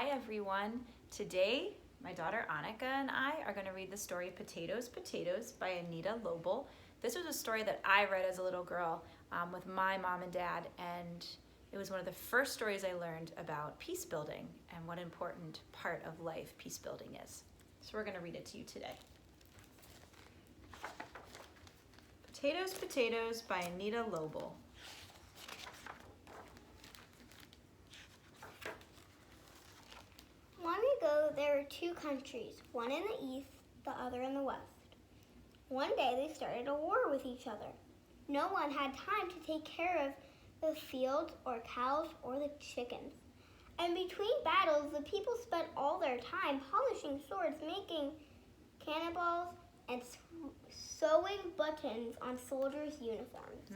Hi everyone. Today, my daughter Annika and I are going to read the story Potatoes, Potatoes by Anita Lobel. This was a story that I read as a little girl with my mom and dad, and it was one of the first stories I learned about peace building and what an important part of life peace building is. So we're going to read it to you today. Potatoes, Potatoes by Anita Lobel. Long ago, there were two countries, one in the east, the other in the west. One day, they started a war with each other. No one had time to take care of the fields or cows or the chickens. And between battles, the people spent all their time polishing swords, making cannonballs, and sewing buttons on soldiers' uniforms.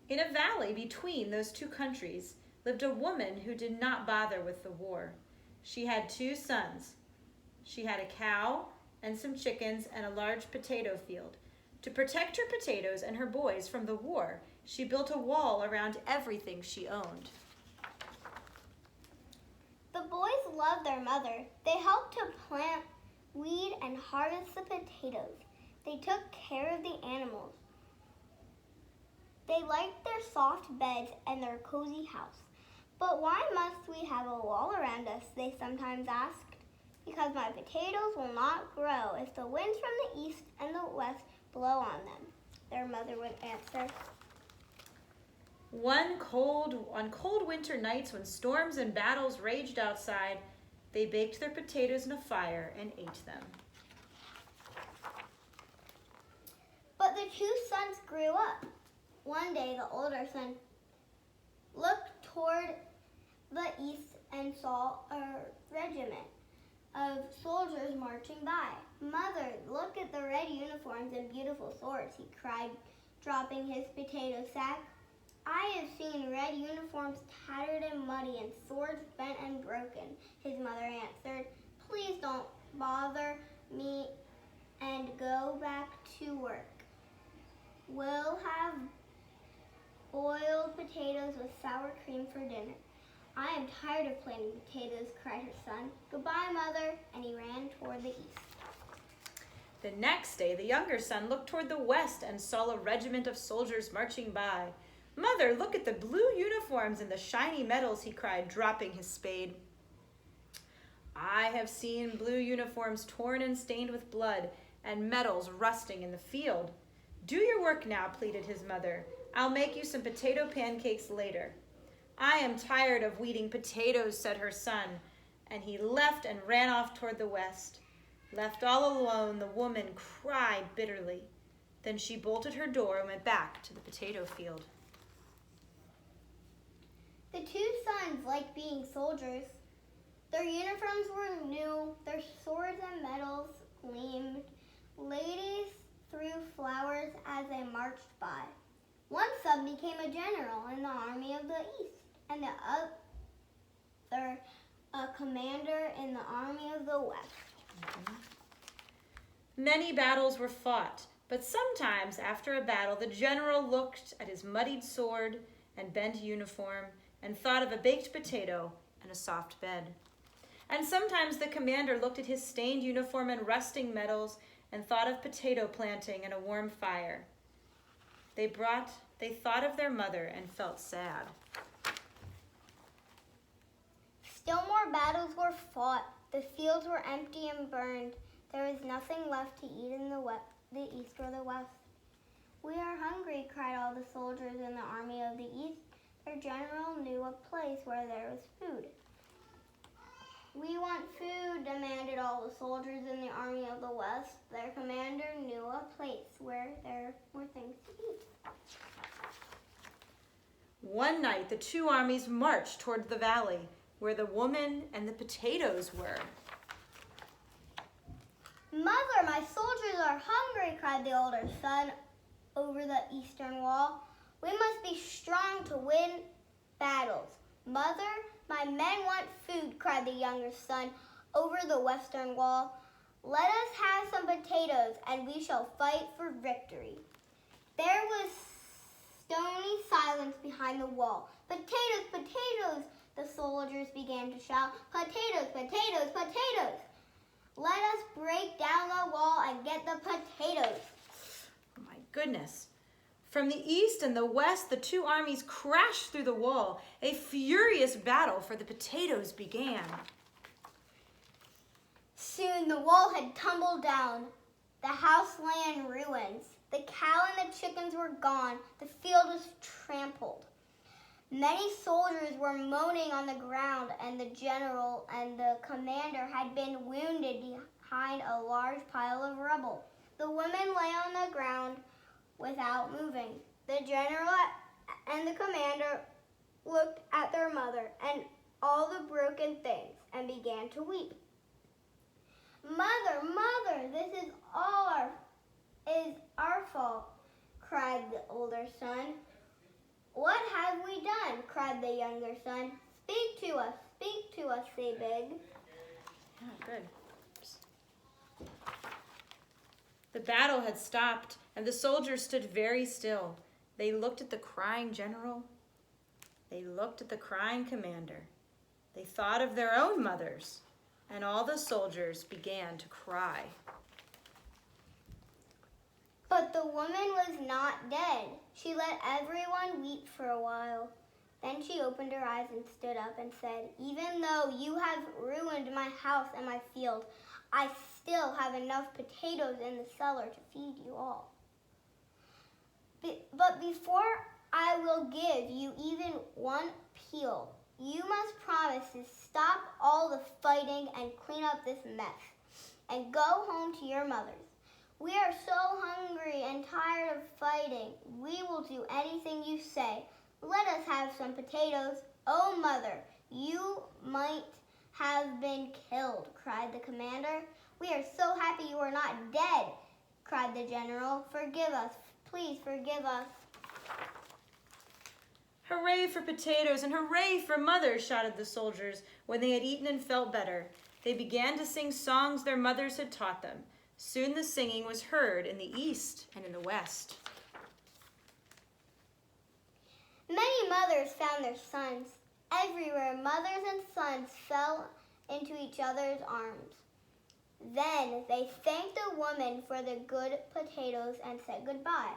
In a valley between those two countries lived a woman who did not bother with the war. She had two sons. She had a cow and some chickens and a large potato field. To protect her potatoes and her boys from the war, she built a wall around everything she owned. The boys loved their mother. They helped to plant, weed, and harvest the potatoes. They took care of the animals. They liked their soft beds and their cozy house. But why must we have a wall around us, they sometimes asked. Because my potatoes will not grow if the winds from the east and the west blow on them, their mother would answer. On cold winter nights when storms and battles raged outside, they baked their potatoes in a fire and ate them. But the two sons grew up. One day, the older son looked toward the east and saw a regiment of soldiers marching by. "Mother, look at the red uniforms and beautiful swords," he cried, dropping his potato sack. "I have seen red uniforms tattered and muddy and swords bent and broken," his mother answered. "Please don't bother me and go back to work. We'll have boiled potatoes with sour cream for dinner." "I am tired of planting potatoes," cried her son. "Goodbye, Mother," and he ran toward the east. The next day, the younger son looked toward the west and saw a regiment of soldiers marching by. "Mother, look at the blue uniforms and the shiny medals," he cried, dropping his spade. "I have seen blue uniforms torn and stained with blood and medals rusting in the field." "Do your work now," pleaded his mother. "I'll make you some potato pancakes later." "I am tired of weeding potatoes," said her son, and he left and ran off toward the west. Left all alone, the woman cried bitterly. Then she bolted her door and went back to the potato field. The two sons liked being soldiers. Their uniforms were new, their swords and medals gleamed. Ladies threw flowers as they marched by. One son became a general in the army of the east, and the other a commander in the army of the west. Many battles were fought, but sometimes after a battle, the general looked at his muddied sword and bent uniform and thought of a baked potato and a soft bed. And sometimes the commander looked at his stained uniform and rusting medals and thought of potato planting and a warm fire. They thought of their mother and felt sad. Still more battles were fought. The fields were empty and burned. There was nothing left to eat in the east or the west. "We are hungry," cried all the soldiers in the army of the east. Their general knew a place where there was food. "We want food," demanded all the soldiers in the army of the west. Their commander knew a place where there were things to eat. One night, the two armies marched toward the valley where the woman and the potatoes were. "Mother, my soldiers are hungry," cried the older son over the eastern wall. "We must be strong to win battles." "Mother, my men want food," cried the younger son over the western wall. "Let us have some potatoes and we shall fight for victory." There was stony silence behind the wall. Potatoes, potatoes, the soldiers began to shout. Potatoes, potatoes, potatoes. Let us break down the wall and get the potatoes. Oh my goodness. From the east and the west, the two armies crashed through the wall. A furious battle for the potatoes began. Soon the wall had tumbled down. The house lay in ruins. The cow and the chickens were gone. The field was trampled. Many soldiers were moaning on the ground, and the general and the commander had been wounded behind a large pile of rubble. The women lay on the ground without moving. The general and the commander looked at their mother and all the broken things and began to weep. Mother, mother, this is our fault, cried the older son. What have we done? Cried the younger son. Speak to us, they begged. Yeah, good. The battle had stopped, and the soldiers stood very still. They looked at the crying general. They looked at the crying commander. They thought of their own mothers, and all the soldiers began to cry. But the woman was not dead. She let everyone weep for a while. Then she opened her eyes and stood up and said, Even though you have ruined my house and my field, I still have enough potatoes in the cellar to feed you all. But before I will give you even one peel, you must promise to stop all the fighting and clean up this mess and go home to your mothers. We are so hungry and tired of fighting. We will do anything you say. Let us have some potatoes. Oh, mother, you might have been killed, cried the commander. We are so happy you are not dead, cried the general. Forgive us. Please forgive us. Hooray for potatoes and hooray for mothers, shouted the soldiers when they had eaten and felt better. They began to sing songs their mothers had taught them. Soon the singing was heard in the east and in the west. Many mothers found their sons. Everywhere, mothers and sons fell into each other's arms. Then they thanked the woman for the good potatoes and said goodbye.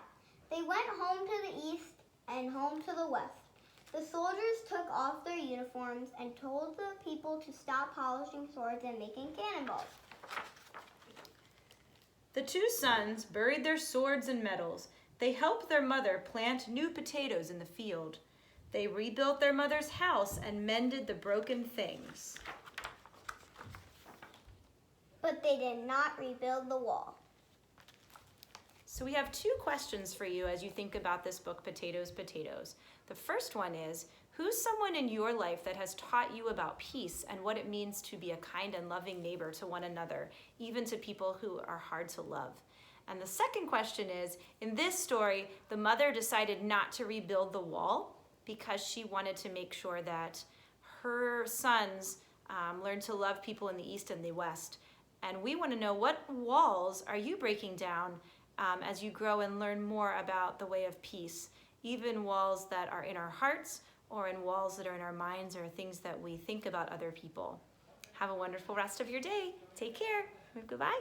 They went home to the east and home to the west. The soldiers took off their uniforms and told the people to stop polishing swords and making cannonballs. The two sons buried their swords and medals. They helped their mother plant new potatoes in the field. They rebuilt their mother's house and mended the broken things. But they did not rebuild the wall. So we have two questions for you as you think about this book, Potatoes, Potatoes. The first one is, who's someone in your life that has taught you about peace and what it means to be a kind and loving neighbor to one another, even to people who are hard to love? And the second question is, in this story, the mother decided not to rebuild the wall because she wanted to make sure that her sons learned to love people in the east and the west. And we want to know, what walls are you breaking down as you grow and learn more about the way of peace, even walls that are in our hearts or in walls that are in our minds or things that we think about other people. Have a wonderful rest of your day. Take care. Goodbye.